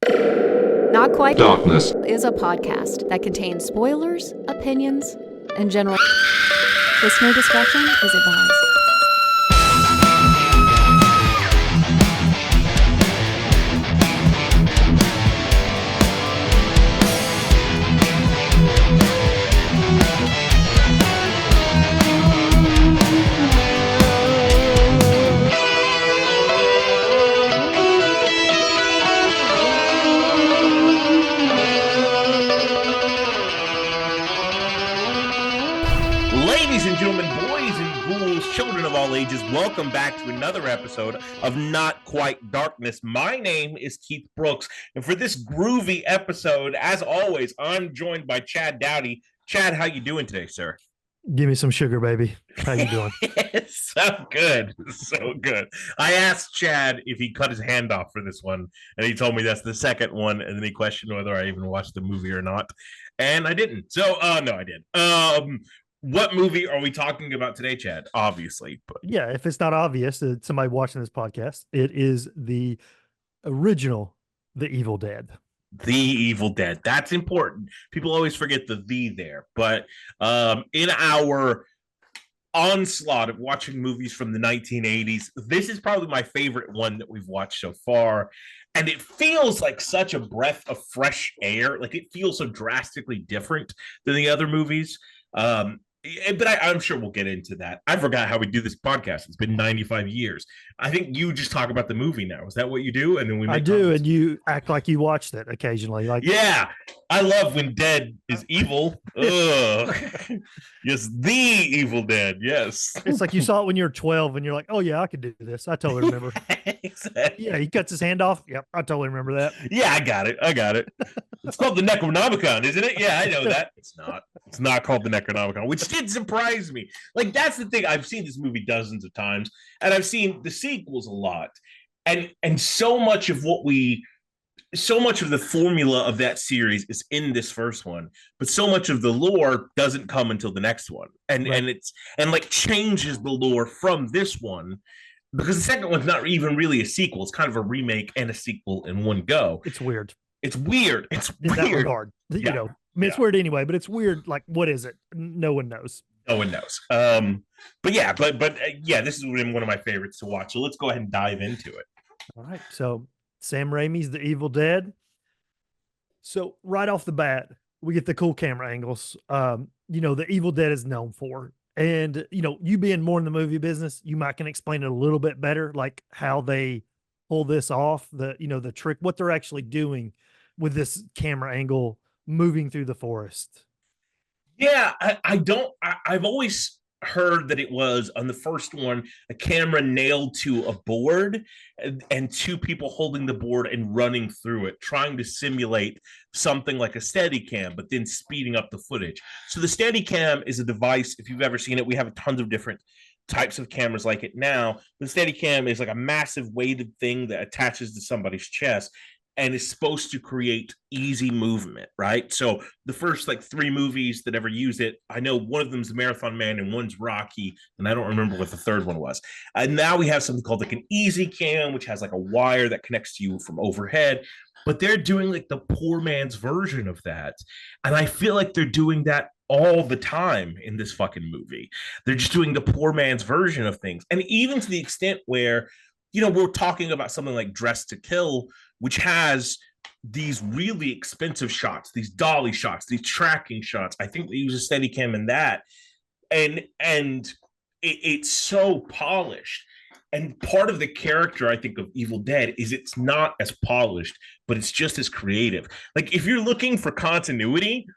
Not Quite Darkness is a podcast that contains spoilers, opinions, and general. Listener discretion is advised. Ladies and gentlemen, boys and ghouls, children of all ages, welcome back to another episode of Not Quite Darkness. My name is Keith Brooks, and for this groovy episode, as always, I'm joined by Chad Dowdy. Chad, how you doing today, sir? Give me some sugar, baby. How you doing? So good. So good. I asked Chad if he cut his hand off for this one, and he told me that's the second one, and then he questioned whether I even watched the movie or not, and I didn't. So, no, I did. What movie are we talking about today, Chad? Obviously. But... Yeah, if it's not obvious to somebody watching this podcast, it is the original The Evil Dead. The Evil Dead. That's important. People always forget the there. But in our onslaught of watching movies from the 1980s, this is probably my favorite one that we've watched so far. And it feels like such a breath of fresh air. Like it feels so drastically different than the other movies. But I'm sure we'll get into that. I forgot how we do this podcast. It's been 95 years. I think you just talk about the movie now. Is that what you do? And then we make I do, comments. and you act like you watched it occasionally. Like, yeah, I love when Dead is evil. Ugh. Yes, the Evil Dead. Yes, it's like you saw it when you were 12, and you're like, "Oh yeah, I could do this." I totally remember. Exactly. Yeah, he cuts his hand off. Yep, I totally remember that. Yeah, I got it. It's called the Necronomicon, isn't it? Yeah, I know that. It's not. It's not called the Necronomicon, which did surprise me. Like, that's the thing. I've seen this movie dozens of times, and I've seen the sequels a lot. And so much of the formula of that series is in this first one, but so much of the lore doesn't come until the next one. And right. and like changes the lore from this one, because the second one's not even really a sequel. It's kind of a remake and a sequel in one go. It's weird. It's weird. It's in weird. that regard. Yeah. You know, I mean, it's weird anyway, but it's weird. Like, what is it? No one knows. No one knows. But yeah, this is one of my favorites to watch. So let's go ahead and dive into it. All right. So Sam Raimi's The Evil Dead. So right off the bat, we get the cool camera angles. The Evil Dead is known for. And, you being more in the movie business, you might can explain it a little bit better, like how they pull this off, the trick, what they're actually doing with this camera angle moving through the forest. Yeah, I've always heard that it was on the first one, a camera nailed to a board and two people holding the board and running through it, trying to simulate something like a Steadicam, but then speeding up the footage. So the Steadicam is a device, if you've ever seen it, we have tons of different types of cameras like it now. The Steadicam is like a massive weighted thing that attaches to somebody's chest and is supposed to create easy movement, right? So the first like three movies that ever use it, I know one of them's Marathon Man and one's Rocky, and I don't remember what the third one was. And now we have something called like an easy cam, which has like a wire that connects to you from overhead. But they're doing like the poor man's version of that. And I feel like they're doing that all the time in this fucking movie. They're just doing the poor man's version of things. And even to the extent where, we're talking about something like Dress to Kill, which has these really expensive shots, these dolly shots, these tracking shots. I think they use a Steadicam in that. And it's so polished. And part of the character, I think, of Evil Dead is it's not as polished, but it's just as creative. Like, if you're looking for continuity,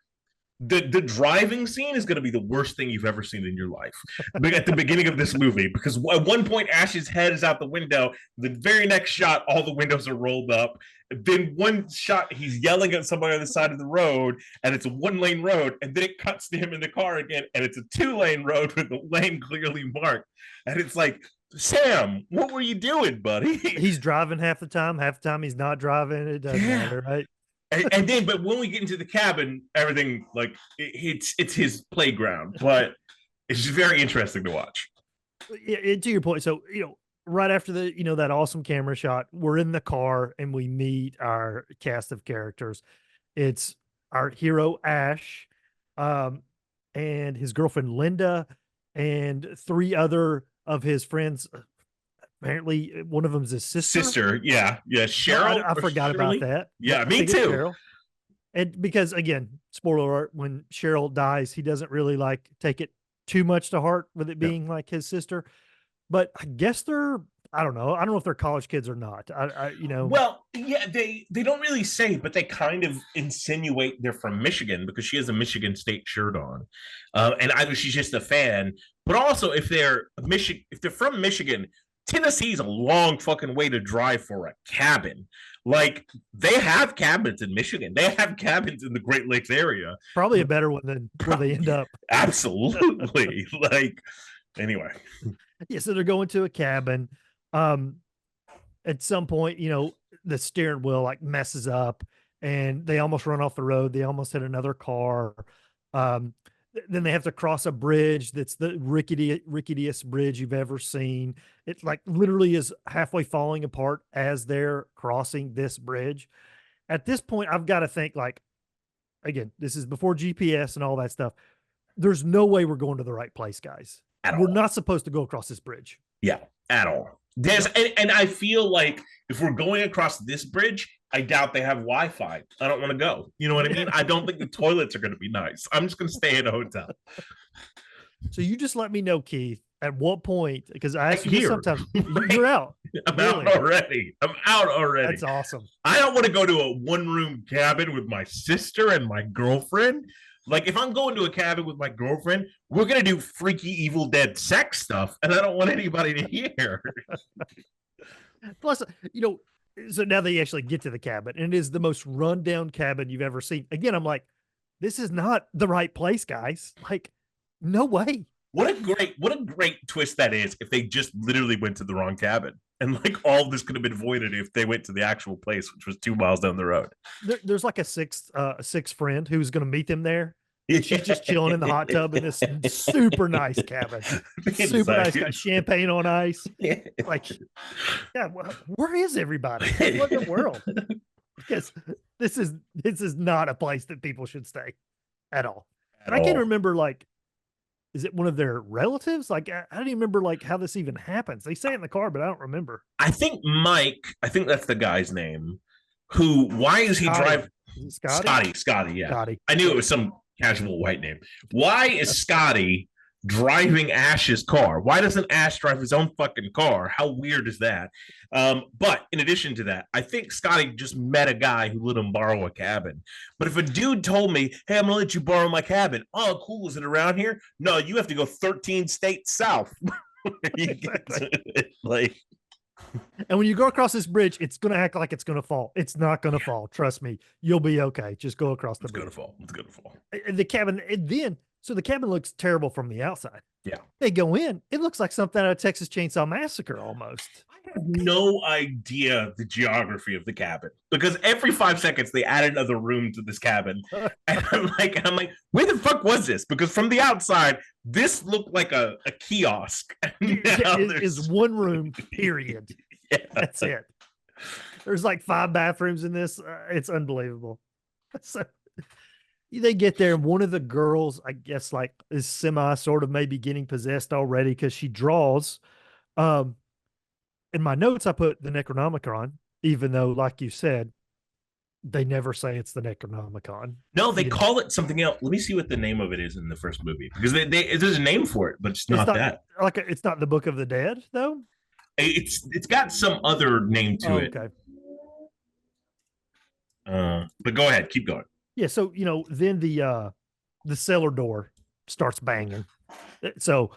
the driving scene is going to be the worst thing you've ever seen in your life at the beginning of this movie, because at one point Ash's head is out the window. The very next shot, all the windows are rolled up. Then one shot, he's yelling at somebody on the side of the road, and it's a one-lane road. And then it cuts to him in the car again, and it's a two-lane road with the lane clearly marked. And it's like, Sam, what were you doing, buddy? He's driving half the time he's not driving. It doesn't matter, right? and then, but when we get into the cabin, everything like it's his playground, but it's just very interesting to watch. To your point, so right after the, that awesome camera shot, we're in the car and we meet our cast of characters. It's our hero Ash, um, and his girlfriend Linda, and three other of his friends. Apparently, one of them's his sister. Sister, yeah, yeah. Cheryl, I forgot about that. Yeah, I me think it's too. Cheryl. And because again, spoiler alert, when Cheryl dies, he doesn't really like take it too much to heart with it Yeah. being like his sister. But I guess they're, I don't know. I don't know if they're college kids or not. Well, yeah, they don't really say, but they kind of insinuate they're from Michigan because she has a Michigan State shirt on, and either she's just a fan, but also if they're from Michigan, Tennessee's a long fucking way to drive for a cabin. Like they have cabins in Michigan, they have cabins in the Great Lakes area. Probably a better one than where they end up. Absolutely. Like anyway. Yeah, so they're going to a cabin. At some point, the steering wheel like messes up and they almost run off the road. They almost hit another car. Then they have to cross a bridge that's the ricketiest bridge you've ever seen. It like literally is halfway falling apart as they're crossing this bridge. At this point, I've got to think like, again, this is before GPS and all that stuff. There's no way we're going to the right place, guys. We're not supposed to go across this bridge. Yeah, at all. And I feel like if we're going across this bridge, I doubt they have Wi-Fi. I don't want to go. You know what I mean? I don't think the toilets are going to be nice. I'm just going to stay at a hotel. So you just let me know, Keith, at what point, because I ask you sometimes, right? You're out. I'm out already. I'm out already. That's awesome. I don't want to go to a one-room cabin with my sister and my girlfriend. Like, if I'm going to a cabin with my girlfriend, we're going to do freaky Evil Dead sex stuff, and I don't want anybody to hear. Plus, so now they actually get to the cabin, and it is the most rundown cabin you've ever seen. Again, I'm like, this is not the right place, guys. Like, no way. What a great twist that is if they just literally went to the wrong cabin. And like all of this could have been avoided if they went to the actual place, which was 2 miles down the road. There's like a sixth friend who's going to meet them there. And she's just chilling in the hot tub in this super nice cabin. Super nice, got champagne on ice. Like, yeah, where is everybody? What in the world? Because this is not a place that people should stay at all. And I can't remember, like, is it one of their relatives? Like, I don't even remember like how this even happens. They say it in the car, but I don't remember. I think that's the guy's name. Why is he driving? Scotty, yeah. Scotty. I knew it was some casual white name. Why is Scotty driving Ash's car? Why doesn't Ash drive his own fucking car? How weird is that? But in addition to that, I think Scotty just met a guy who let him borrow a cabin. But if a dude told me, hey, I'm gonna let you borrow my cabin. Oh, cool. Is it around here? No, you have to go 13 states south. Like, and when you go across this bridge, it's going to act like it's going to fall. It's not going to fall. Trust me. You'll be okay. Just go across the bridge. It's going to fall. And the cabin, so the cabin looks terrible from the outside. Yeah. They go in. It looks like something out of Texas Chainsaw Massacre almost. I have no idea the geography of the cabin because every 5 seconds they add another room to this cabin. And I'm like, where the fuck was this? Because from the outside, this looked like a kiosk. It is one room, period. Yeah. That's it. There's like 5 bathrooms in this. It's unbelievable. So they get there, and one of the girls, I guess, like is sort of maybe getting possessed already because she draws. In my notes, I put the Necronomicon, even though, like you said, they never say it's the Necronomicon. No, they call it something else. Let me see what the name of it is in the first movie because there's a name for it, but it's not that. Like it's not the Book of the Dead, though. It's got some other name to it. Okay. But go ahead, keep going. Yeah, so then the cellar door starts banging. So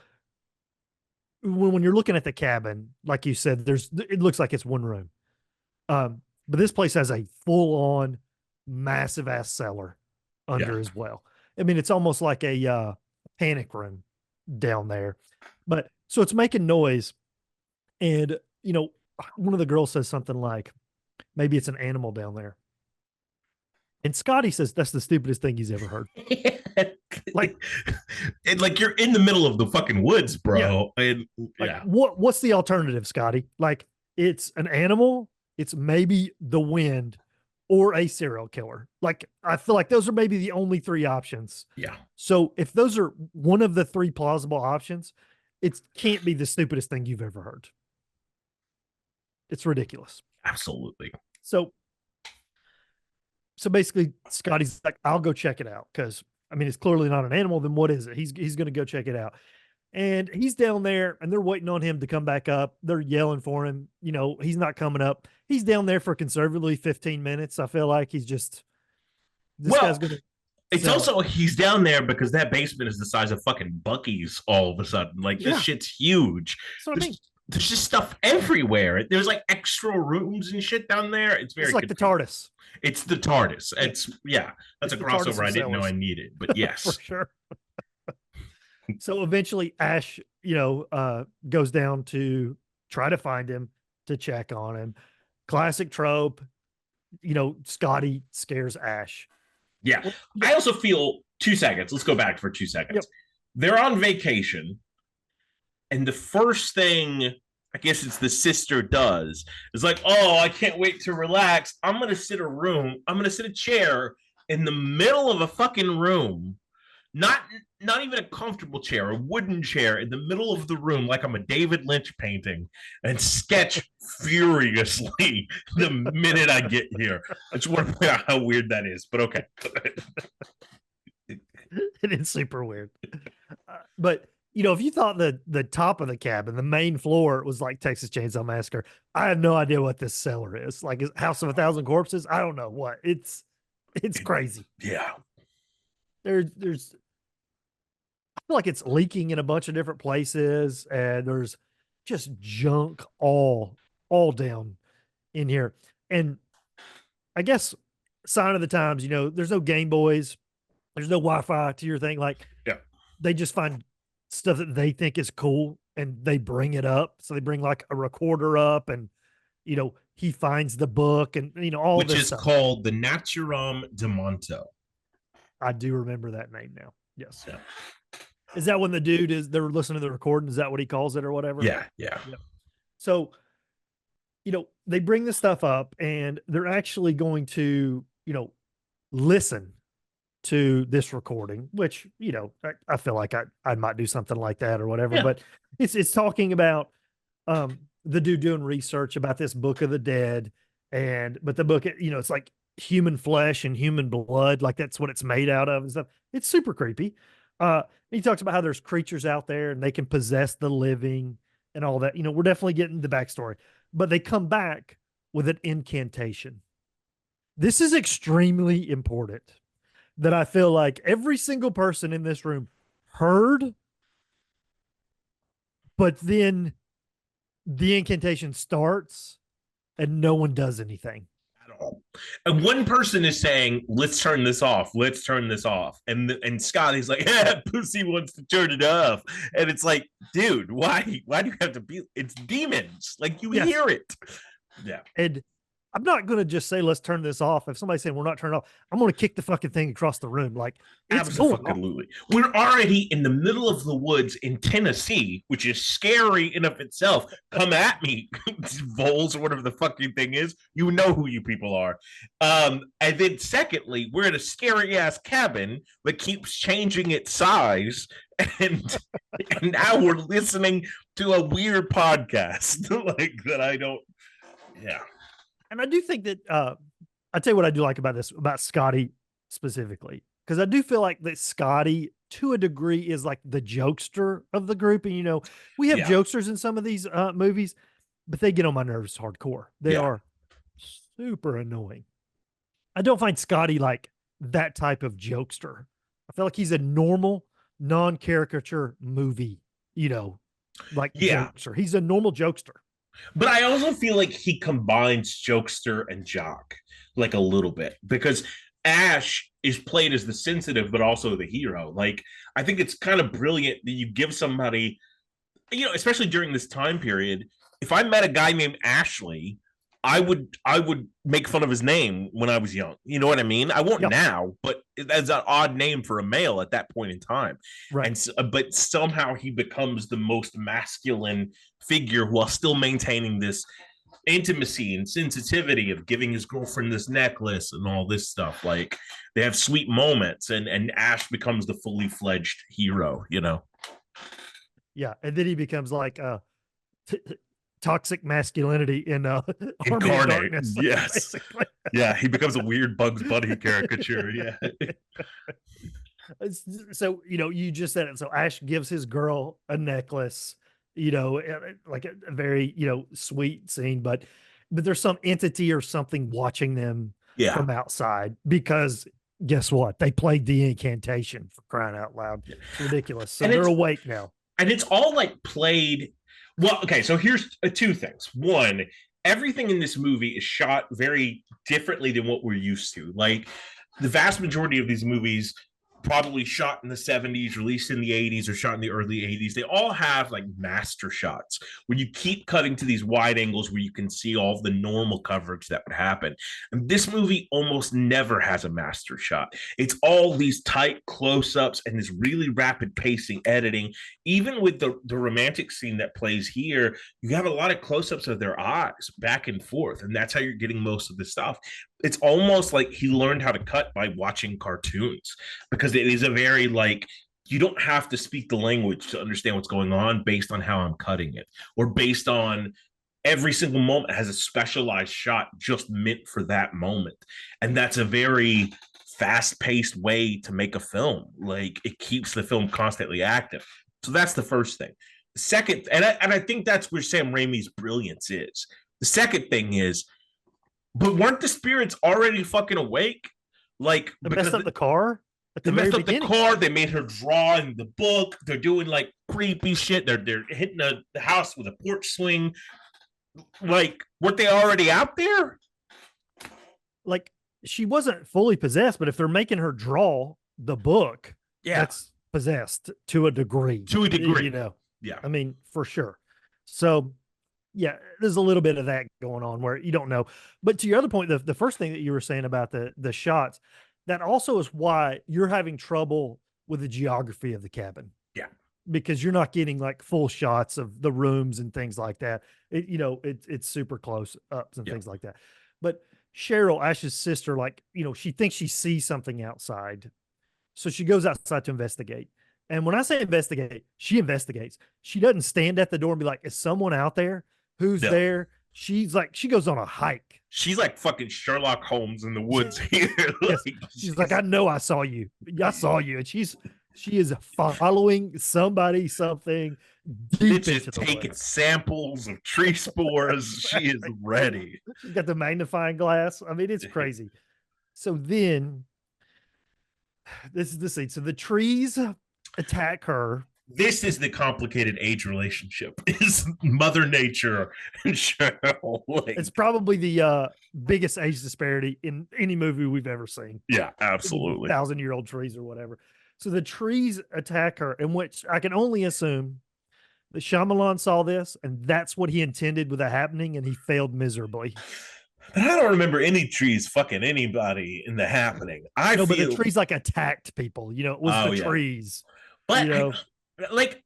when you're looking at the cabin, like you said, it looks like it's one room. But this place has a full-on massive ass cellar under as well. I mean, it's almost like a panic room down there. But so it's making noise, and one of the girls says something like, maybe it's an animal down there. And Scotty says that's the stupidest thing he's ever heard. Like, and like you're in the middle of the fucking woods, bro. Yeah. And like what's the alternative, Scotty? Like, it's an animal, it's maybe the wind, or a serial killer. Like, I feel like those are maybe the only three options. yeah, So if those are one of the three plausible options, it can't be the stupidest thing you've ever heard. It's ridiculous. absolutely. So basically, Scotty's like, I'll go check it out, because I mean, it's clearly not an animal. Then what is it? He's going to go check it out, and he's down there, and they're waiting on him to come back up. They're yelling for him. You know, he's not coming up. He's down there for conservatively 15 minutes. I feel like he's just this guy's going to. It's also he's down there because that basement is the size of fucking Bucky's all of a sudden. Like this shit's huge. That's what I mean. There's just stuff everywhere. There's like extra rooms and shit down there. It's very like confusing. The TARDIS. It's the TARDIS. That's a crossover I didn't know I needed, but yes. For sure. So eventually Ash, goes down to try to find him, to check on him. Classic trope, Scotty scares Ash. Yeah. I also feel 2 seconds. Let's go back for 2 seconds. Yep. They're on vacation. And the first thing, I guess it's the sister does, is like, oh, I can't wait to relax. I'm going to sit a chair in the middle of a fucking room. Not even a comfortable chair, a wooden chair in the middle of the room, like I'm a David Lynch painting, and sketch furiously the minute I get here. I just want to point out how weird that is, but okay. It is super weird. But, if you thought the top of the cabin, the main floor, was like Texas Chainsaw Massacre, I have no idea what this cellar is. Like, is House of a Thousand Corpses? I don't know what. It's crazy. Yeah. There's I feel like it's leaking in a bunch of different places, and there's just junk all down in here. And I guess sign of the times, there's no Game Boys, there's no Wi-Fi to your thing. Like, they just find stuff that they think is cool and they bring it up. So they bring like a recorder up, and he finds the book, and all which this is stuff. Called the Naturam de Monto. I do remember that name now. Yes. Yeah. Is that when the dude they're listening to the recording? Is that what he calls it or whatever? Yeah. So, they bring this stuff up, and they're actually going to, listen to this recording, which, I feel like I might do something like that or whatever, but it's talking about, the dude doing research about this Book of the Dead, but the book, it's like human flesh and human blood. Like, that's what it's made out of and stuff. It's super creepy. He talks about how there's creatures out there and they can possess the living and all that. We're definitely getting the backstory, but they come back with an incantation. This is extremely important, that I feel like every single person in this room heard, but then the incantation starts and no one does anything. And one person is saying, let's turn this off. Let's turn this off. And Scotty's like, yeah, Pussy wants to turn it off. And it's like, dude, why do you have to be? It's demons. Like, you hear it. Yeah. And I'm not going to just say, let's turn this off. If somebody's saying we're not turning off, I'm going to kick the fucking thing across the room. Like, it's absolutely. We're already in the middle of the woods in Tennessee, which is scary in of itself. Come at me, voles, or whatever the fucking thing is. You know who you people are. And then secondly, we're in a scary ass cabin that keeps changing its size. And now we're listening to a weird podcast like that. I don't. Yeah. And I do think that I tell you what I do like about this, about Scotty specifically, because I do feel like that Scotty, to a degree, is like the jokester of the group. And we have jokesters in some of these movies, but they get on my nerves hardcore. They are super annoying. I don't find Scotty like that type of jokester. I feel like he's a normal, non-caricature movie, jokester. He's a normal jokester. But I also feel like he combines jokester and jock like a little bit, because Ash is played as the sensitive, but also the hero. Like, I think it's kind of brilliant that you give somebody, especially during this time period, if I met a guy named Ashley, I would make fun of his name when I was young. You know what I mean? I won't Yep. now, but that's an odd name for a male at that point in time. Right. And but somehow he becomes the most masculine figure while still maintaining this intimacy and sensitivity of giving his girlfriend this necklace and all this stuff. Like they have sweet moments, and Ash becomes the fully fledged hero. You know, Yeah. And then he becomes like toxic masculinity in Army of incarnate. Darkness. Yes, Basically. yeah, he becomes a weird Bugs Bunny caricature. Yeah, So, you just said it. So Ash gives his girl a necklace, like a very, sweet scene, but there's some entity or something watching them yeah. from outside because guess what? They played the incantation, for crying out loud. It's ridiculous. So And they're it's awake now. and it's all like played well. Okay, so here's two things. One, everything in this movie is shot very differently than what we're used to. Like the vast majority of these movies probably shot in the 70s, released in the 80s, or shot in the early 80s. They all have like master shots where you keep cutting to these wide angles where you can see all of the normal coverage that would happen. And this movie almost never has a master shot. It's all these tight close-ups and this really rapid pacing editing. Even with the romantic scene that plays here, you have a lot of close-ups of their eyes back and forth, and that's how you're getting most of the stuff. It's almost like he learned how to cut by watching cartoons, because it is a very like, you don't have to speak the language to understand what's going on based on how I'm cutting it, or based on every single moment has a specialized shot just meant for that moment. And that's a very fast-paced way to make a film. Like it keeps the film constantly active. So that's the first thing. Second, and I think that's where Sam Raimi's brilliance is. The second thing is, but weren't the spirits already fucking awake? Like They messed up the car at they the very messed up the beginning. car. They made her draw in the book. They're doing like creepy shit. They're hitting the house with a porch swing. Like, weren't they already out there? Like she wasn't fully possessed, but if they're making her draw the book, Yeah, that's possessed to a degree. to a degree. Yeah. Yeah, I mean, for sure. So yeah, there's a little bit of that going on where you don't know. But to your other point, the first thing that you were saying about the shots, that also is why you're having trouble with the geography of the cabin. Yeah. Because you're not getting like full shots of the rooms and things like that. It's super close ups and Yeah. things like that. But Cheryl, Ash's sister, like, she thinks she sees something outside. So she goes outside to investigate. And when I say investigate, she investigates. She doesn't stand at the door and be like, is someone out there? Who's No. there? She's like, she goes on a hike. She's like fucking Sherlock Holmes in the woods here. Yes. She's like, I know I saw you. I saw you. And she is following somebody, something deep Bitch is into the taking woods. samples of tree spores. She is ready. She's got the magnifying glass. I mean, it's crazy. So then this is the scene. So the trees attack her. This is the complicated age relationship. Is Mother Nature and Cheryl. Like, It's probably the biggest age disparity in any movie we've ever seen. yeah, absolutely. 1,000-year-old trees or whatever. So the trees attack her, in which I can only assume that Shyamalan saw this and that's what he intended with it happening, and he failed miserably. But I don't remember any trees fucking anybody in The Happening. But the trees like attacked people. It was the trees. But like,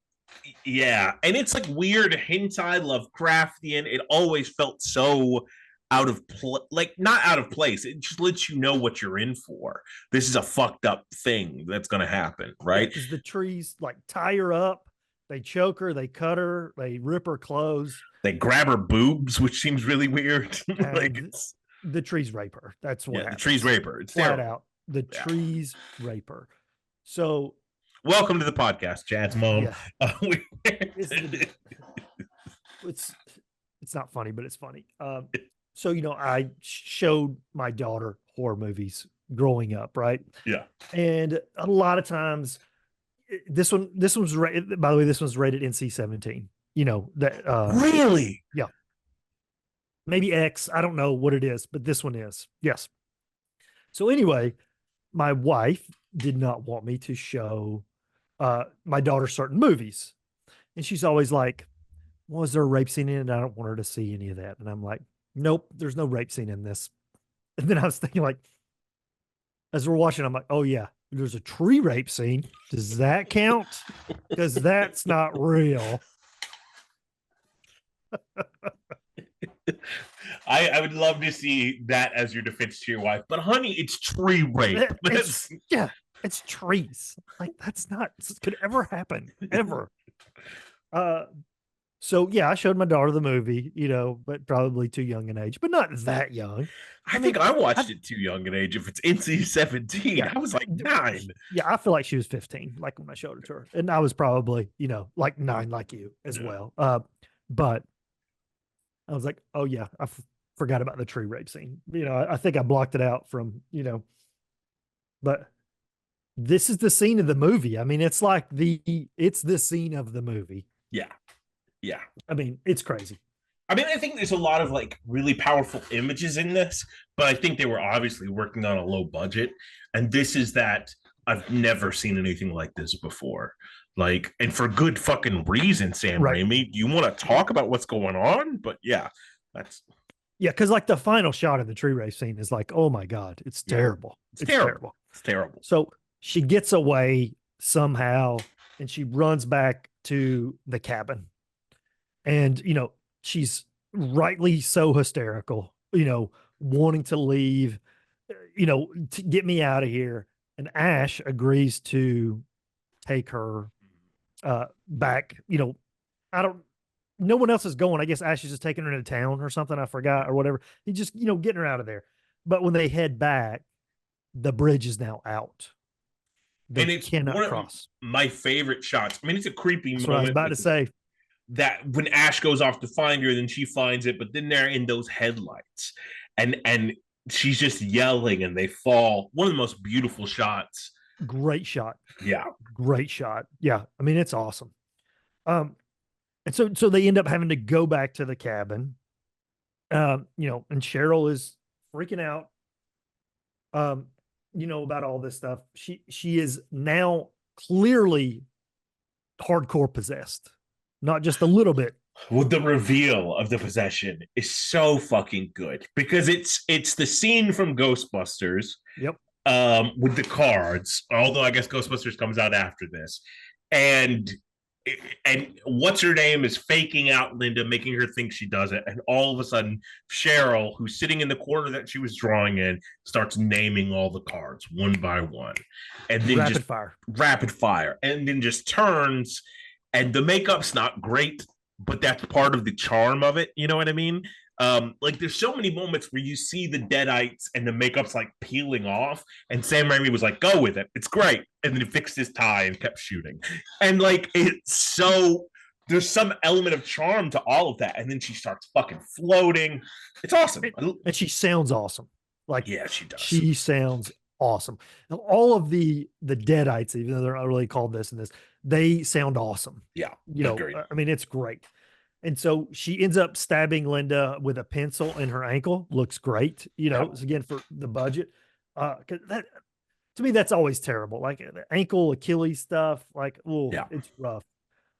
yeah, and it's like weird hentai Lovecraftian. It always felt so out of like not out of place. It just lets you know what you're in for. This is a fucked up thing that's gonna happen, right? Because the trees like tie her up, they choke her, they cut her, they rip her clothes. They grab her boobs, which seems really weird. Like the trees rape her. That's what happens. The trees rape her. It's flat out. The trees rape her. So welcome to the podcast, Chad's mom. Yeah. It's not funny, but it's funny. So I showed my daughter horror movies growing up, right? Yeah. And a lot of times, this was rated. By the way, this one's rated NC-17. Really? Yeah. Maybe X. I don't know what it is, but this one is. Yes. So anyway, my wife did not want me to show my daughter certain movies. And she's always like, was there a rape scene in it? I don't want her to see any of that. And I'm like, Nope, there's no rape scene in this. And then I was thinking, like, as we're watching, I'm like, oh yeah, there's a tree rape scene. Does that count? Because that's not real. I would love to see that as your defense to your wife, but honey, it's tree rape. It's yeah, it's trees. Like that's not could ever happen ever. Uh, so yeah, I showed my daughter the movie, but probably too young in age, but not that young. I think I watched I- it too young an age. If it's NC-17, Yeah. I was like 9. Yeah, I feel like she was 15, like when I showed it to her, and I was probably, like 9, like you as Yeah. well. But I was like, oh yeah, forgot about the tree rape scene. I think I blocked it out from, but this is the scene of the movie. I mean, it's the scene of the movie. Yeah. Yeah. I mean, it's crazy. I mean, I think there's a lot of like really powerful images in this, but I think they were obviously working on a low budget. And this is that I've never seen anything like this before. Like, and for good fucking reason, Sam Right. Raimi. You want to talk about what's going on? But yeah, that's Yeah, because like the final shot of the tree race scene is like, oh my God, it's Yeah. terrible. It's terrible. It's terrible. So she gets away somehow and she runs back to the cabin. And, she's rightly so hysterical, wanting to leave, to get me out of here. And Ash agrees to take her back. No one else is going. I guess Ash is just taking her into town or something. I forgot or whatever. He just, getting her out of there. But when they head back, the bridge is now out. They And it's cannot one of cross. my favorite shots. I mean, it's a creepy That's moment. what I was about to say. That when Ash goes off to find her, then she finds it, but then they're in those headlights, and she's just yelling, and they fall. One of the most beautiful shots. Great shot. Yeah, Great shot. Yeah. I mean, it's awesome. And so they end up having to go back to the cabin. And Cheryl is freaking out. About all this stuff. She is now clearly hardcore possessed, not just a little bit. well, the reveal of the possession is so fucking good because it's the scene from Ghostbusters. Yep. With the cards, although I guess Ghostbusters comes out after this, and what's her name is faking out Linda, making her think she does it, and all of a sudden Cheryl, who's sitting in the corner that she was drawing in, starts naming all the cards one by one, and then rapid fire, and then just turns, and the makeup's not great, but that's part of the charm of it. You know what I mean? Like there's so many moments where you see the deadites and the makeup's like peeling off, and Sam Raimi was like, "Go with it, it's great," and then he fixed his tie and kept shooting, and like it's so there's some element of charm to all of that, and then she starts fucking floating. It's awesome, and she sounds awesome. Like yeah, she does. She sounds awesome. And all of the deadites, even though they're not really called this and this, they sound awesome. Yeah, agreed. I mean, it's great. And so she ends up stabbing Linda with a pencil in her ankle. Looks great, again for the budget. 'Cause that to me, that's always terrible. Like the ankle, Achilles stuff, like, oh, Yeah. it's rough.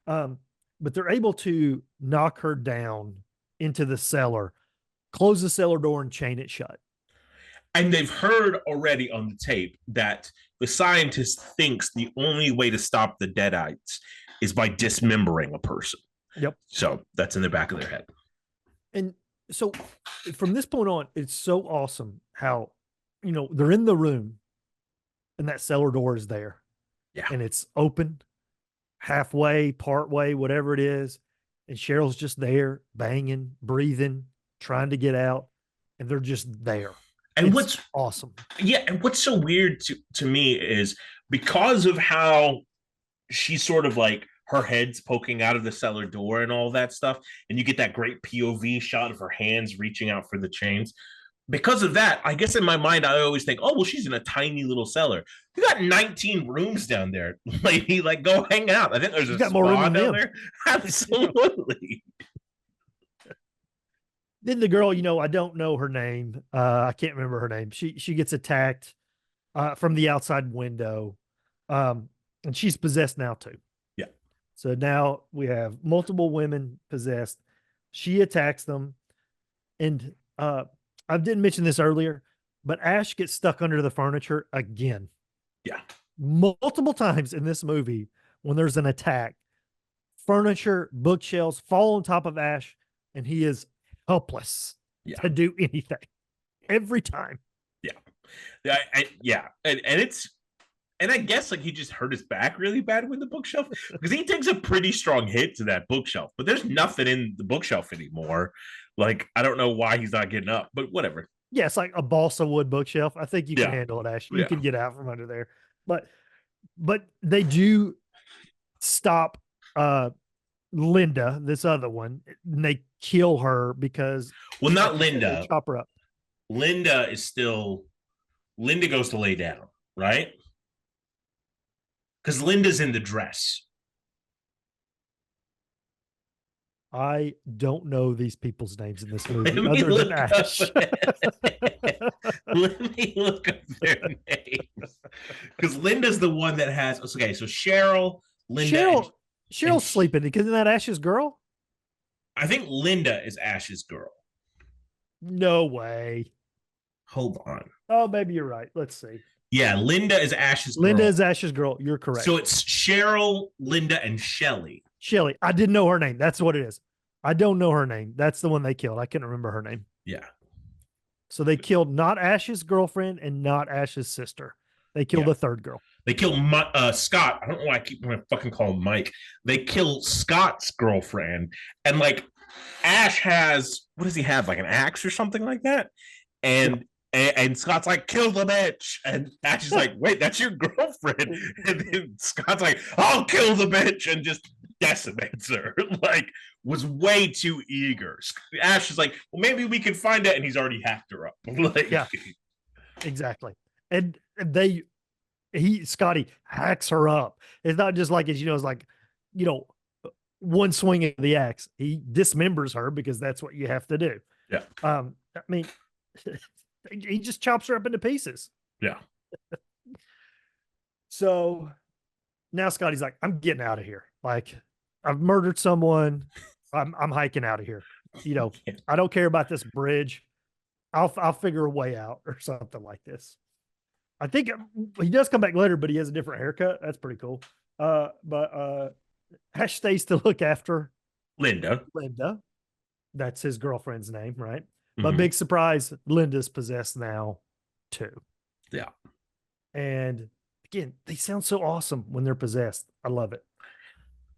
But they're able to knock her down into the cellar, close the cellar door, and chain it shut. And they've heard already on the tape that the scientist thinks the only way to stop the deadites is by dismembering a person. Yep. So that's in the back of their head. And so from this point on, it's so awesome how, they're in the room and that cellar door is there. Yeah. And it's open halfway, part way, whatever it is. And Cheryl's just there banging, breathing, trying to get out. And they're just there. And it's what's awesome. Yeah. And what's so weird to me is because of how she's sort of like her head's poking out of the cellar door and all that stuff. And you get that great POV shot of her hands reaching out for the chains. Because of that, I guess in my mind, I always think, oh, well, she's in a tiny little cellar. You got 19 rooms down there, lady. Like, go hang out. I think there's a got more room spa than down them. there. Absolutely. Then the girl, I don't know her name. I can't remember her name. She gets attacked from the outside window. And she's possessed now too. Yeah. So now we have multiple women possessed. She attacks them. And I didn't mention this earlier, but Ash gets stuck under the furniture again. Yeah. Multiple times in this movie when there's an attack, furniture, bookshelves fall on top of Ash, and he is helpless to do anything every time. Yeah. Yeah. And it's, and I guess like he just hurt his back really bad with the bookshelf because he takes a pretty strong hit to that bookshelf, but there's nothing in the bookshelf anymore. Like, I don't know why he's not getting up, but whatever. Yeah, it's like a balsa wood bookshelf. I think you can Yeah. handle it, Ash. You Yeah. can get out from under there. But they do stop Linda, this other one, and they kill her because Well, not Linda. Chop her up. Linda goes to lay down, right? Because Linda's in the dress. I don't know these people's names in this movie other than Ash. Let me look up their names. Because Linda's the one that has, okay, so Cheryl, Linda. Cheryl's sleeping because isn't that Ash's girl? I think Linda is Ash's girl. No way. Hold on. Oh, maybe you're right. Let's see. Yeah, Linda is Ash's girl. Linda is Ash's girl. You're correct. So it's Cheryl, Linda, and Shelly. Shelly. I didn't know her name. That's what it is. I don't know her name. That's the one they killed. I couldn't remember her name. Yeah. So they killed not Ash's girlfriend and not Ash's sister. They killed the third girl. They kill Scott. I don't know why I keep want to fucking call him Mike. They kill Scott's girlfriend, and like Ash has, what does he have? Like an axe or something like that. And Scott's like, kill the bitch. And Ash is like, wait, that's your girlfriend. And then Scott's like, I'll kill the bitch, and just decimates her. Like, was way too eager. Ash is like, well, maybe we can find it, and he's already hacked her up. Like, yeah, exactly. And Scotty hacks her up. It's not just like, it's like, one swing of the axe. He dismembers her because that's what you have to do. Yeah. I mean, he just chops her up into pieces. Yeah. So now Scotty's like, I'm getting out of here. Like, I've murdered someone. I'm hiking out of here. I don't care about this bridge. I'll figure a way out or something like this. I think he does come back later, but he has a different haircut. That's pretty cool. But Ash stays to look after Linda. That's his girlfriend's name, right? Mm-hmm. But big surprise, Linda's possessed now too. Yeah. And again, they sound so awesome when they're possessed. I love it.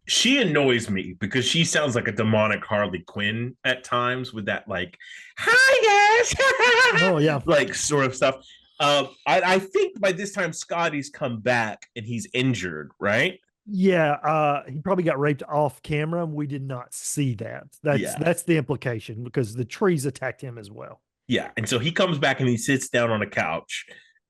She annoys me because she sounds like a demonic Harley Quinn at times with that like, hi guys. Oh yeah. Like sort of stuff. I think by this time Scotty's come back and he's injured, right? Yeah, he probably got raped off camera. And we did not see that. That's the implication because the trees attacked him as well. Yeah, and so he comes back and he sits down on a couch,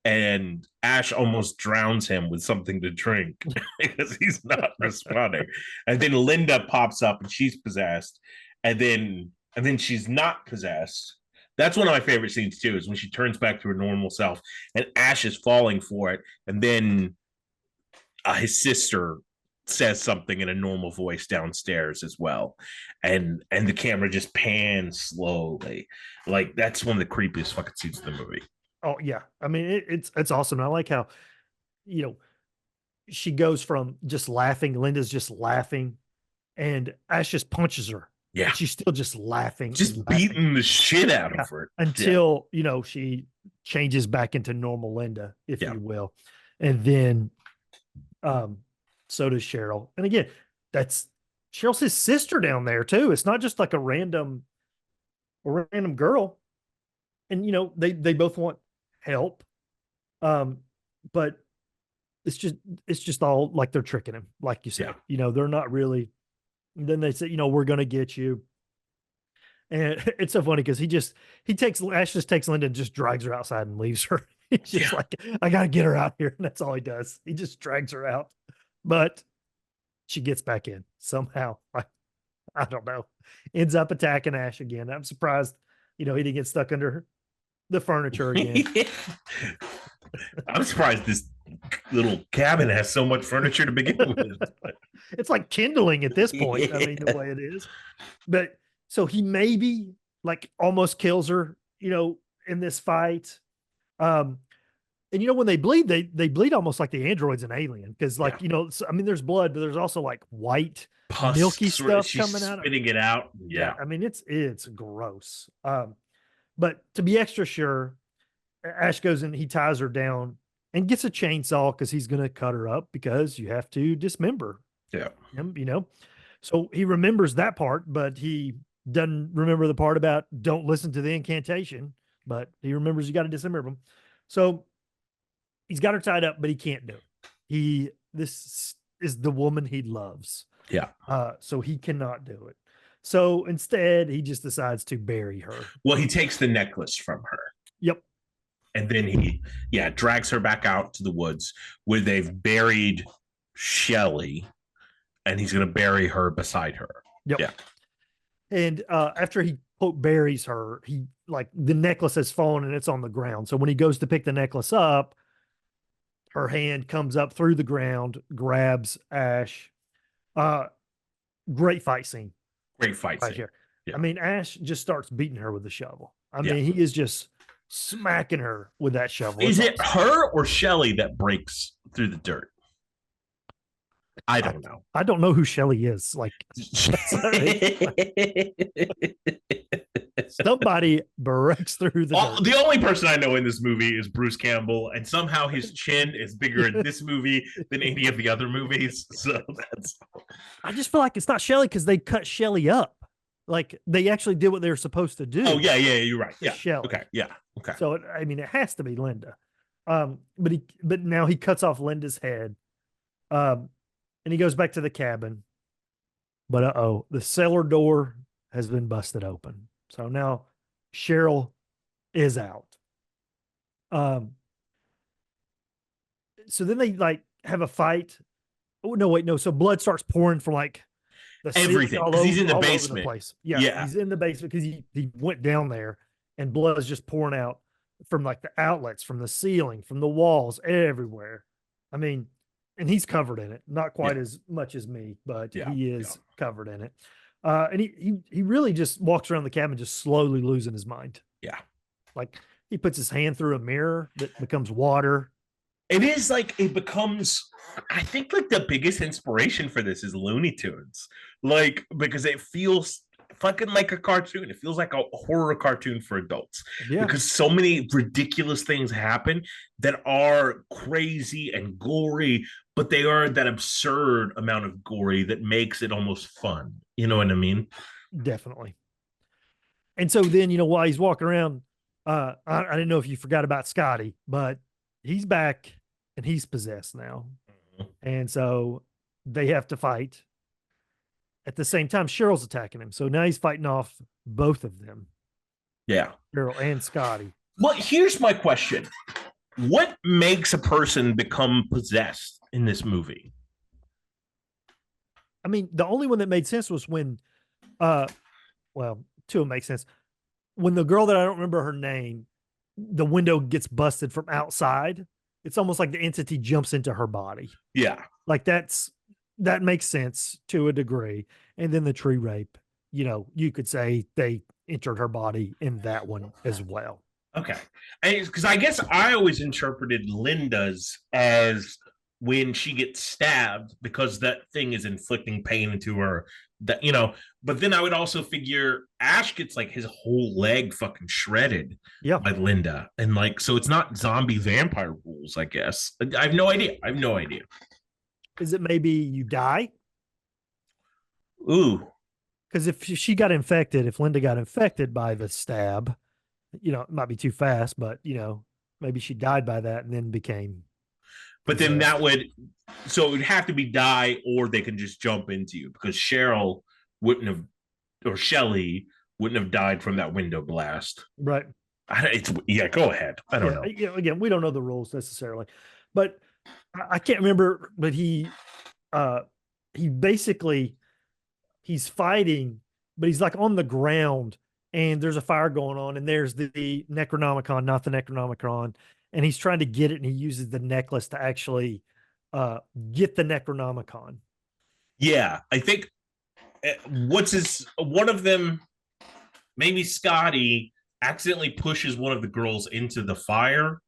and Ash almost drowns him with something to drink because he's not responding. And then Linda pops up and she's possessed, and then she's not possessed. That's one of my favorite scenes too, is when she turns back to her normal self and Ash is falling for it. And then his sister says something in a normal voice downstairs as well. And the camera just pans slowly. Like, that's one of the creepiest fucking scenes in the movie. Oh yeah. I mean, it's awesome. I like how, she goes from just laughing. Linda's just laughing and Ash just punches her. Yeah. She's still just laughing. Just beating the shit out of her. Until, she changes back into normal Linda, if you will. And then so does Cheryl. And again, that's Cheryl's his sister down there too. It's not just like a random girl. And they both want help. But it's just all like they're tricking him, like you said. They're not really. And then they say, we're going to get you. And it's so funny because Ash just takes Linda and just drags her outside and leaves her. He's just like, I got to get her out here. And that's all he does. He just drags her out. But she gets back in somehow. I don't know. Ends up attacking Ash again. I'm surprised, he didn't get stuck under the furniture again. I'm surprised this little cabin has so much furniture to begin with. It's like kindling at this point. I mean, the way it is. But so he maybe like almost kills her, in this fight. Um, and when they bleed, they bleed almost like the androids in Alien, because like I mean, there's blood, but there's also like white Pus, milky sort of, stuff she's coming out. spitting it out. Yeah, Yeah. I mean it's gross. But to be extra sure, Ash goes and he ties her down and gets a chainsaw because he's gonna cut her up because you have to dismember Yeah. him. So he remembers that part, but he doesn't remember the part about don't listen to the incantation. But he remembers you got to dismember him. So he's got her tied up, but he can't do it. This is the woman he loves. Yeah. So he cannot do it. So instead, he just decides to bury her. Well, he takes the necklace from her. Yep. And then he, drags her back out to the woods where they've buried Shelley, and he's going to bury her beside her. Yep. Yeah. And after he quote buries her, he like the necklace has fallen and it's on the ground. So when he goes to pick the necklace up, her hand comes up through the ground, grabs Ash. Great fight scene. Great fight right scene. here. Yeah. I mean, Ash just starts beating her with the shovel. I Yeah. mean, he is just smacking her with that shovel. Is It's it awesome. her or Shelley that breaks through the dirt? I don't know. I don't know who Shelley is. Like somebody breaks through the dirt. The only person I know in this movie is Bruce Campbell, and somehow his chin is bigger in this movie than any of the other movies. So that's. I just feel like it's not Shelley because they cut Shelley up. Like they actually did what they were supposed to do. Oh yeah, you're right. Yeah. Shelley. Okay. Yeah. Okay. So I mean, it has to be Linda. But now he cuts off Linda's head. And he goes back to the cabin. But the cellar door has been busted open. So now Cheryl is out. So then they like have a fight. Oh no, wait, no. So blood starts pouring from like the everything because he's in the basement. Place. Yeah, he's in the basement because he went down there and blood is just pouring out from like the outlets, from the ceiling, from the walls, everywhere. I mean, and he's covered in it, not quite as much as me, but he is covered in it. And he really just walks around the cabin just slowly losing his mind. Yeah. Like he puts his hand through a mirror that becomes water. It is like it becomes, I think like the biggest inspiration for this is Looney Tunes. Like, because it feels fucking like a cartoon. It feels like a horror cartoon for adults. Yeah. Because so many ridiculous things happen that are crazy and gory, but they are that absurd amount of gory that makes it almost fun. You know what I mean? Definitely. And so then, while he's walking around, I didn't know if you forgot about Scotty, but he's back and he's possessed now. Mm-hmm. And so they have to fight. At the same time, Cheryl's attacking him. So now he's fighting off both of them. Yeah. Cheryl and Scotty. Well, here's my question. What makes a person become possessed in this movie? I mean, the only one that made sense was when, two of them make sense. When the girl that I don't remember her name, the window gets busted from outside. It's almost like the entity jumps into her body. Yeah. Like that makes sense to a degree. And then the tree rape, you could say they entered her body in that one as well. Okay. Because I guess I always interpreted Linda's as when she gets stabbed because that thing is inflicting pain into her. That but then I would also figure Ash gets like his whole leg fucking shredded by Linda. And like, so it's not zombie vampire rules, I guess. I have no idea. Is it maybe you die? Ooh. Because if she got infected, if Linda got infected by the stab, it might be too fast, but maybe she died by that and then became. But then so it would have to be die, or they can just jump into you because Cheryl wouldn't have, or Shelley wouldn't have died from that window blast. Right. Go ahead. I don't know. Again, we don't know the rules necessarily, but I can't remember. But he basically he's fighting, but he's like on the ground, and there's a fire going on, and there's the Necronomicon, not the Necronomicon, and he's trying to get it, and he uses the necklace to actually get the Necronomicon. Yeah, I think one of them maybe Scotty accidentally pushes one of the girls into the fire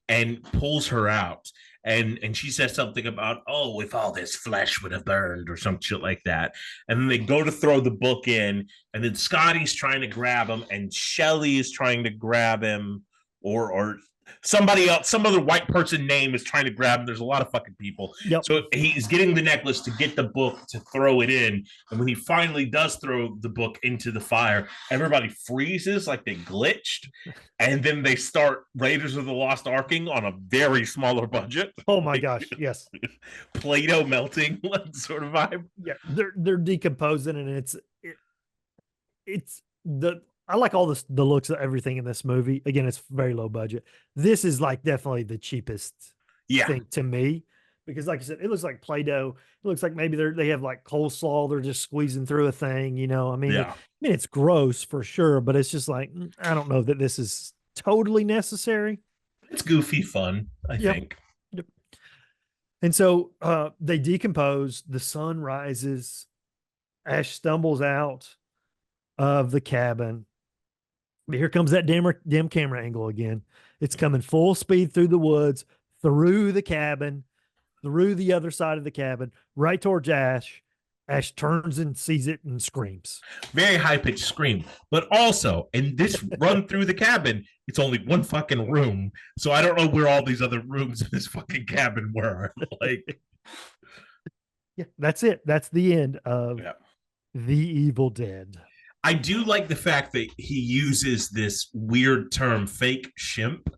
and pulls her out. And she says something about, oh, if all this flesh would have burned or some shit like that. And then they go to throw the book in, and then Scotty's trying to grab him, and Shelly is trying to grab him, or somebody else, some other white person name is trying to grab him. There's a lot of fucking people. Yep. So he's getting the necklace to get the book to throw it in. And when he finally does throw the book into the fire, everybody freezes like they glitched. And then they start Raiders of the Lost Arking on a very smaller budget. Oh my gosh, yes. Play-Doh melting sort of vibe. Yeah, they're decomposing, and it's the I like all the looks of everything in this movie. Again, it's very low budget. This is like definitely the cheapest thing to me, because like I said, it looks like Play-Doh. It looks like maybe they have like coleslaw. They're just squeezing through a thing, you know. I mean, it's gross for sure, but it's just like, I don't know that this is totally necessary. It's goofy fun, I think. Yep. And so they decompose. The sun rises. Ash stumbles out of the cabin. But here comes that damn camera angle again. It's coming full speed through the woods, through the cabin, through the other side of the cabin, right towards Ash. Ash turns and sees it and screams. Very high-pitched scream. But also, in this run through the cabin, it's only one fucking room. So I don't know where all these other rooms in this fucking cabin were. Like, yeah, that's it. That's the end of The Evil Dead. I do like the fact that he uses this weird term, fake shimp,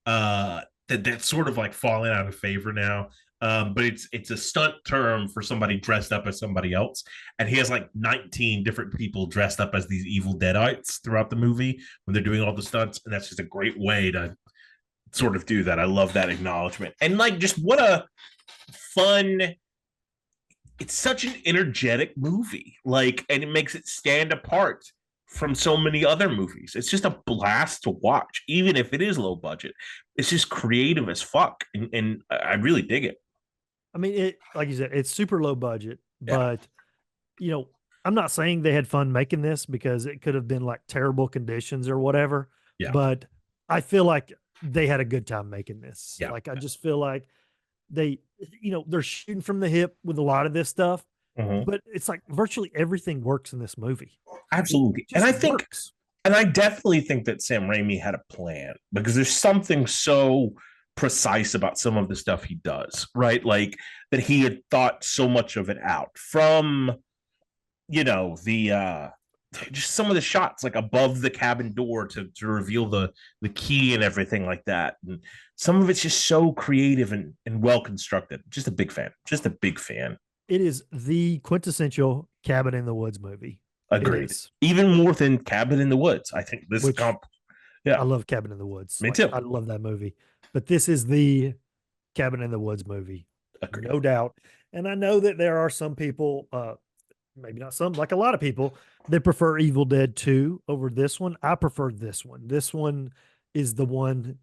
that's sort of like falling out of favor now. But it's a stunt term for somebody dressed up as somebody else. And he has like 19 different people dressed up as these Evil Deadites throughout the movie when they're doing all the stunts. And that's just a great way to sort of do that. I love that acknowledgement. And like, just what a fun, it's such an energetic movie, like, and it makes it stand apart from so many other movies. It's just a blast to watch, even if it is low budget. It's just creative as fuck, and I really dig it. I mean, it, like you said, it's super low budget, but you know, I'm not saying they had fun making this, because it could have been like terrible conditions or whatever. Yeah. But I feel like they had a good time making this. Yeah. Like, I just feel like they, you know, they're shooting from the hip with a lot of this stuff, but it's like virtually everything works in this movie. Absolutely. And I think, and I definitely think that Sam Raimi had a plan, because there's something so precise about some of the stuff he does, right? Like, that he had thought so much of it out from, you know, the just some of the shots like above the cabin door to reveal the key and everything like that. And some of it's just so creative and well constructed. Just a big fan. Just a big fan. It is the quintessential Cabin in the Woods movie. Agreed. Even more than Cabin in the Woods. I think this I love Cabin in the Woods. Me too. I love that movie. But this is the Cabin in the Woods movie. Agreed. No doubt. And I know that there are some people, maybe not some, like a lot of people, that prefer Evil Dead 2 over this one. I prefer this one. This one is the one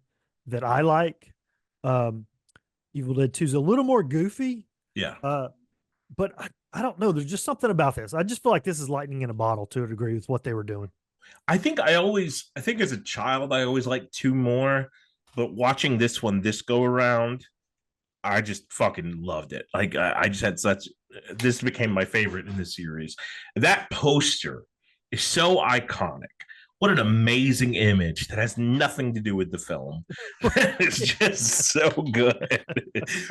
that I like. Evil Dead 2 is a little more goofy. Yeah. But I don't know. There's just something about this. I just feel like this is lightning in a bottle to a degree with what they were doing. I think as a child, I always liked 2 more, but watching this one, this go around, I just fucking loved it. Like, I just had this became my favorite in the series. That poster is so iconic. What an amazing image that has nothing to do with the film. It's just so good.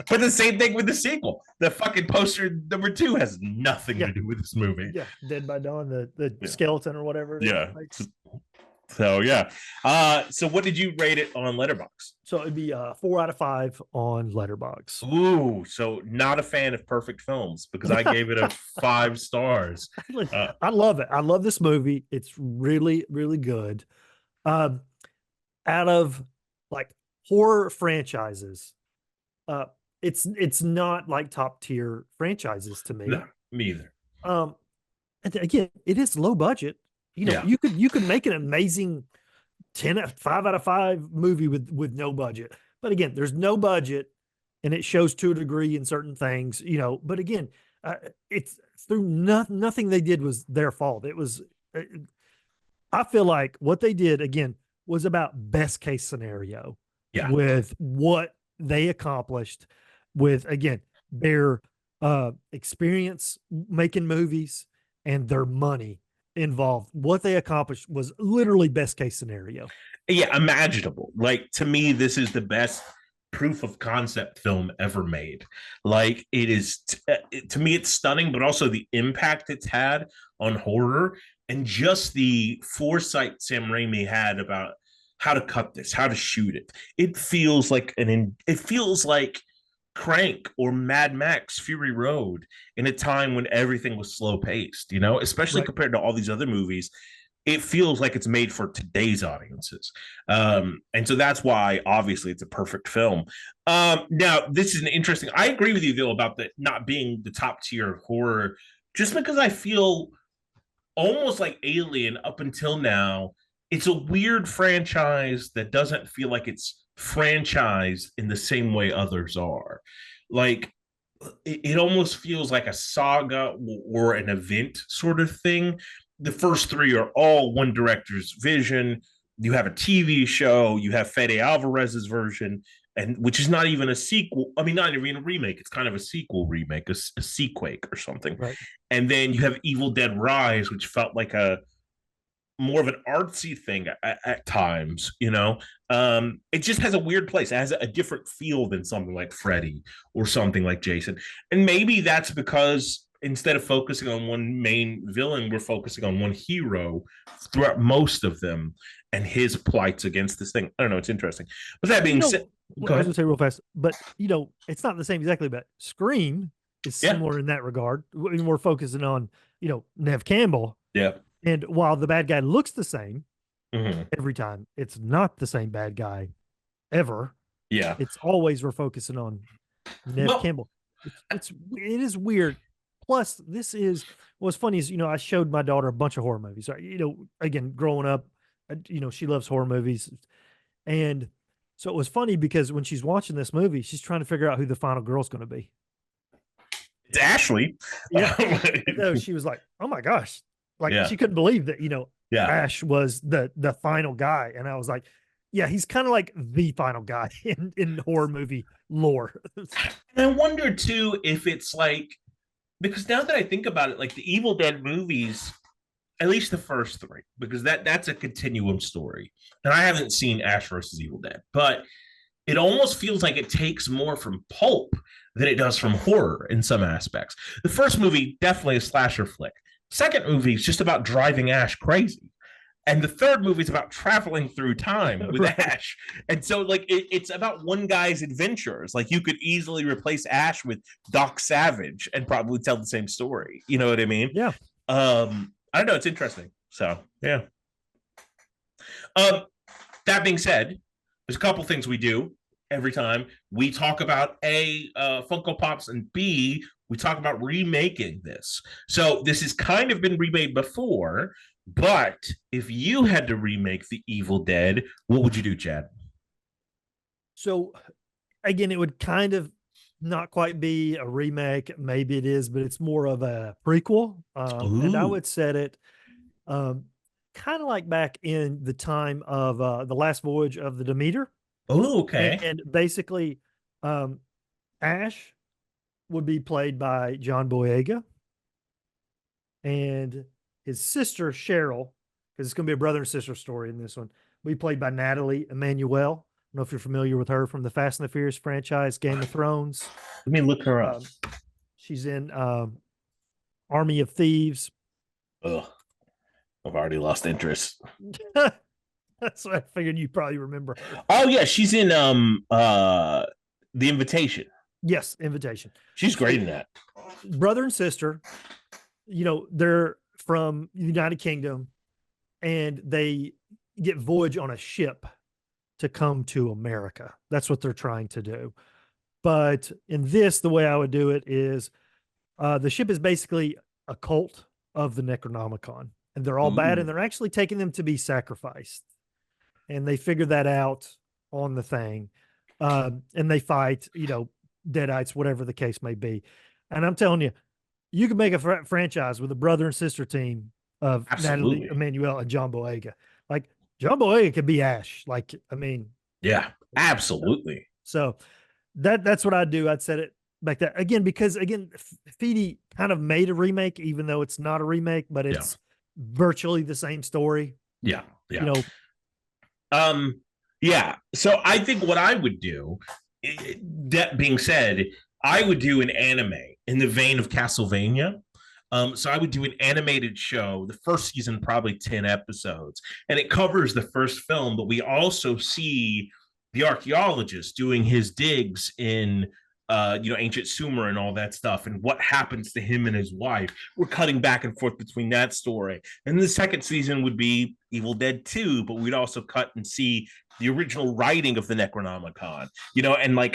But the same thing with the sequel. The fucking poster number 2 has nothing to do with this movie. Yeah, Dead by Dawn, the skeleton or whatever. Yeah. So yeah. So what did you rate it on Letterboxd? So it'd be 4 out of 5 on Letterboxd. Ooh, so not a fan of perfect films, because I gave it a 5 stars. I love it. I love this movie. It's really, really good. Out of like horror franchises, it's not like top tier franchises to me. No, me either. And again, it is low budget. You know, you could make an amazing 5 out of 5 movie with no budget. But again, there's no budget, and it shows to a degree in certain things, you know. But again, it's through nothing they did was their fault. It was I feel like what they did again was about best case scenario Yeah. with what they accomplished with again their experience making movies and their money involved. What they accomplished was literally best case scenario. Yeah, imaginable. Like to me, this is the best proof of concept film ever made. Like it is to me, it's stunning, but also the impact it's had on horror and just the foresight Sam Raimi had about how to cut this, how to shoot it. It feels like it feels like Crank or Mad Max Fury Road in a time when everything was slow paced, you know, especially Right. compared to all these other movies. It feels like it's made for today's audiences. And so that's why obviously it's a perfect film. Now, this is an interesting, I agree with you though about the not being the top tier of horror, just because I feel almost like Alien up until now, it's a weird franchise that doesn't feel like it's franchised in the same way others are. Like it almost feels like a saga or an event sort of thing. The first three are all one director's vision. You have a TV show, you have Fede Alvarez's version, and which is not even a sequel. I mean, not even a remake. It's kind of a sequel remake, a sequake or something. Right. And then you have Evil Dead Rise, which felt like a more of an artsy thing at times, you know. It just has a weird place. It has a different feel than something like Freddy or something like Jason. And maybe that's because instead of focusing on one main villain, we're focusing on one hero throughout most of them and his plights against this thing. I don't know. It's interesting. But that being said, I go was ahead. gonna say real fast, but it's not the same exactly, but Scream is Yeah. similar in that regard. We're focusing on, Nev Campbell. Yeah. And while the bad guy looks the same Mm-hmm. every time, it's not the same bad guy ever. Yeah. It's always we're focusing on Nev Well, Campbell. It is weird. Plus, this is what's funny is I showed my daughter a bunch of horror movies. Again, growing up, she loves horror movies, and so it was funny because when she's watching this movie, she's trying to figure out who the final girl's going to be. it's Ashley. Yeah, and though she was like, "Oh my gosh," like Yeah. she couldn't believe that Yeah. Ash was the final guy, and I was like, "Yeah, he's kind of like the final guy in horror movie lore." And I wonder too if it's like because now that I think about it, like the Evil Dead movies, at least the first three, because that's a continuum story. And I haven't seen Ash versus Evil Dead, but it almost feels like it takes more from pulp than it does from horror in some aspects. The first movie, definitely a slasher flick. Second movie is just about driving Ash crazy. And the third movie is about traveling through time with Right. Ash. And so, like, it's about one guy's adventures. Like, you could easily replace Ash with Doc Savage and probably tell the same story. You know what I mean? Yeah. I don't know. It's interesting. So, yeah. Um, that being said, there's a couple things we do every time. We talk about Funko Pops, and B, we talk about remaking this. So this has kind of been remade before, but if you had to remake The Evil Dead, what would you do, Chad? So again, it would kind of not quite be a remake. Maybe it is, but it's more of a prequel. And I Ooh. would set it kind of like back in the time of the last voyage of the Demeter. Oh, okay. And basically, Ash would be played by John Boyega, and his sister Cheryl, because it's going to be a brother and sister story in this one, will be played by Natalie Emmanuel. I don't know if you're familiar with her from the Fast and the Furious franchise, Game of Thrones. Let me look her up. She's in Army of Thieves. Ugh, I've already lost interest. That's what I figured you probably remember her. Oh yeah, she's in The Invitation. Yes, Invitation. She's great in that. Brother and sister, they're from the United Kingdom, and they get voyage on a ship to come to America. That's what they're trying to do. But in this, the way I would do it is the ship is basically a cult of the Necronomicon, and they're all bad, and they're actually taking them to be sacrificed. And they figure that out on the thing. And they fight, Deadites, whatever the case may be. And I'm telling you, you can make a franchise with a brother and sister team of Natalie Absolutely. Emmanuel and John Boyega. Like John Boyega could be Ash. Like, I mean, Yeah, absolutely. so that's what I'd do. I'd set it back that again, because again, Feedy kind of made a remake, even though it's not a remake, but Yeah. it's virtually the same story. Yeah. Yeah. You know, Yeah. So I think what I would do, that being said, I would do an anime in the vein of Castlevania. So I would do an animated show, the first season, probably 10 episodes, and it covers the first film, but we also see the archaeologist doing his digs in ancient Sumer and all that stuff, and what happens to him and his wife. We're cutting back and forth between that story. And the second season would be Evil Dead 2, but we'd also cut and see the original writing of the Necronomicon,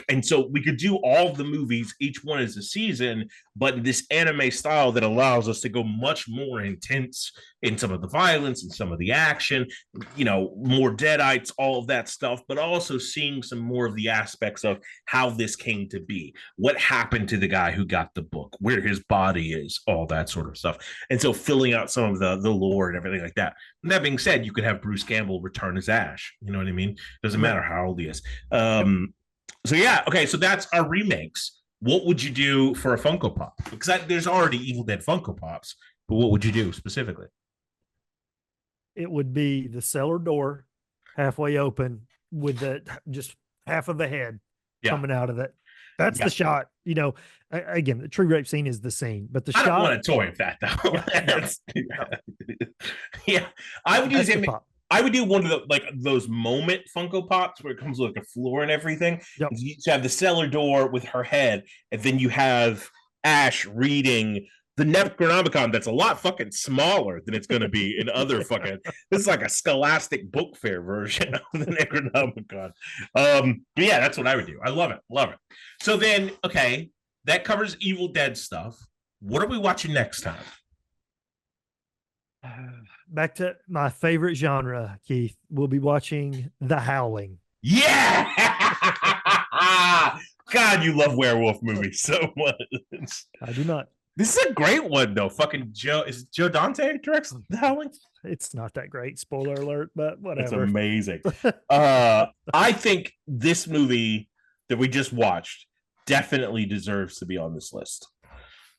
and so we could do all the movies, each one is a season, but this anime style that allows us to go much more intense in some of the violence and some of the action, more deadites, all of that stuff, but also seeing some more of the aspects of how this came to be, what happened to the guy who got the book, where his body is, all that sort of stuff. And so filling out some of the lore and everything like that. And that being said, you could have Bruce Campbell return as Ash. You know what I mean? Doesn't matter how old he is. So yeah, okay. So that's our remakes. What would you do for a Funko Pop? Because there's already Evil Dead Funko Pops, but what would you do specifically? it would be the cellar door halfway open with just half of the head coming out of it. That's the shot. Again, the tree rape scene is the scene, but the I shot. don't want a toy of that though. Yeah, I would use it. I would do one of those moment Funko Pops where it comes with a floor and everything. Yep. You have the cellar door with her head, and then you have Ash reading the Necronomicon that's a lot fucking smaller than it's going to be in other fucking. This is like a Scholastic book fair version of the Necronomicon. But yeah, that's what I would do. I love it. Love it. So then, okay, that covers Evil Dead stuff. What are we watching next time? Back to my favorite genre, Keith. We'll be watching The Howling. Yeah. God, you love werewolf movies so much. I do not. This is a great one, though. Fucking Joe. Is Joe Dante directs The Howling? It's not that great. Spoiler alert, but whatever. It's amazing. I think this movie that we just watched definitely deserves to be on this list.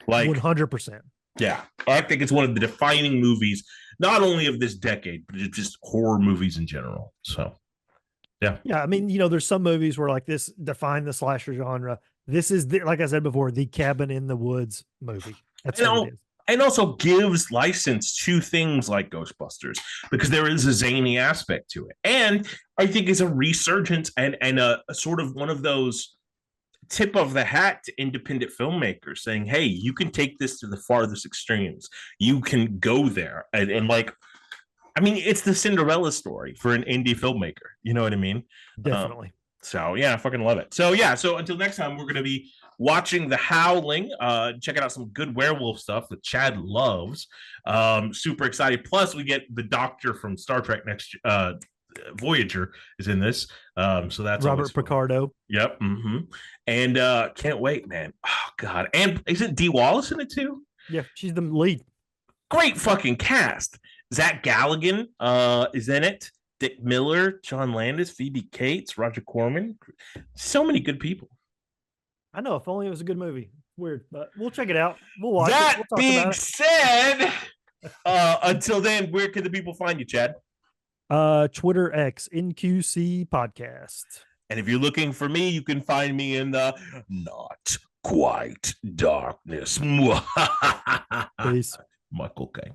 100%. Yeah. I think it's one of the defining movies, not only of this decade, but just horror movies in general. So, yeah. Yeah. I mean, there's some movies where like this define the slasher genre. This is, like I said before, the cabin in the woods movie. That's what it is. And also gives license to things like Ghostbusters because there is a zany aspect to it. And I think it's a resurgence and a sort of one of those tip of the hat to independent filmmakers saying, hey, you can take this to the farthest extremes. You can go there. And it's the Cinderella story for an indie filmmaker. You know what I mean? Definitely. So yeah, I fucking love it. So yeah, so until next time, we're going to be watching The Howling, checking out some good werewolf stuff that Chad loves. Super excited. Plus we get the doctor from Star Trek next Voyager is in this. So that's Robert Picardo. Yep. Mm-hmm. And can't wait, man. Oh God. And isn't Dee Wallace in it too? Yeah, she's the lead. Great fucking cast. Zach Galligan is in it. Dick Miller, John Landis, Phoebe Cates, Roger Corman. So many good people. I know. If only it was a good movie. Weird, but we'll check it out. We'll watch that it. We'll talk being about it. said, until then, where can the people find you, Chad? Twitter X NQC Podcast. And if you're looking for me, you can find me in the Not Quite Darkness. Peace. Michael K.